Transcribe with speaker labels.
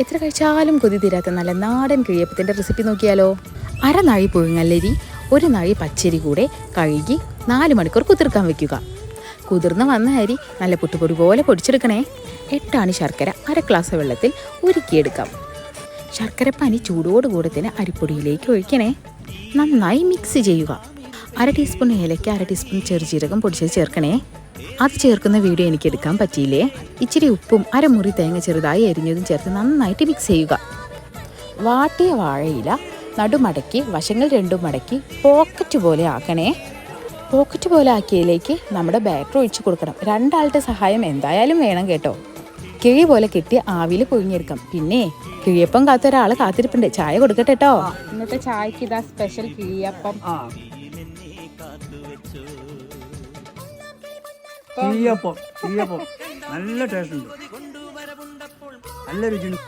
Speaker 1: എത്ര കഴിച്ചാലും കൊതി തീരാത്ത നല്ല നാടൻ കിഴിയപ്പത്തിൻ്റെ റെസിപ്പി നോക്കിയാലോ. അരനാഴി പുഴുങ്ങല്ലരി, ഒരു നാഴി പച്ചരി കൂടെ കഴുകി 4 മണിക്കൂർ കുതിർക്കാൻ വെക്കുക. കുതിർന്ന് വന്ന അരി നല്ല പുട്ടുപൊടി പോലെ പൊടിച്ചെടുക്കണേ. 8 അണി ശർക്കര 1/2 ഗ്ലാസ് വെള്ളത്തിൽ ഉരുക്കിയെടുക്കാം. ശർക്കരപ്പാനി ചൂടോടുകൂടെ തന്നെ അരിപ്പൊടിയിലേക്ക് ഒഴിക്കണേ. നന്നായി മിക്സ് ചെയ്യുക. 1/2 ടീസ്പൂൺ ഏലക്ക, 1/2 ടീസ്പൂൺ ചെറുജീരകം പൊടിച്ചത് ചേർക്കണേ. അത് ചേർക്കുന്ന വീഡിയോ എനിക്ക് എടുക്കാൻ പറ്റിയില്ലേ. ഇച്ചിരി ഉപ്പും 1/2 മുറി തേങ്ങ ചെറുതായി അരിഞ്ഞതും ചേർത്ത് നന്നായിട്ട് മിക്സ് ചെയ്യുക. വാട്ടിയ വാഴയില നടുമടക്കി വശങ്ങൾ 2 മടക്കി പോക്കറ്റ് പോലെ ആക്കണേ. പോക്കറ്റ് പോലെ ആക്കിയതിലേക്ക് നമ്മുടെ ബാറ്റർ ഒഴിച്ചു കൊടുക്കണം. 2 ആളുടെ സഹായം എന്തായാലും വേണം കേട്ടോ. കിഴി പോലെ കെട്ടി ആവിയിൽ പുഴുങ്ങിയെടുക്കാം. പിന്നെ കിഴിയപ്പം കാത്ത ഒരാൾ കാത്തിരിപ്പുണ്ട്, ചായ കൊടുക്കട്ടെ കേട്ടോ. ഇന്നത്തെ ചായക്ക് ഇതാ സ്പെഷ്യൽ കിഴിയപ്പം.
Speaker 2: നല്ല ടേസ്റ്റ് ഉണ്ട്, നല്ല രുചി.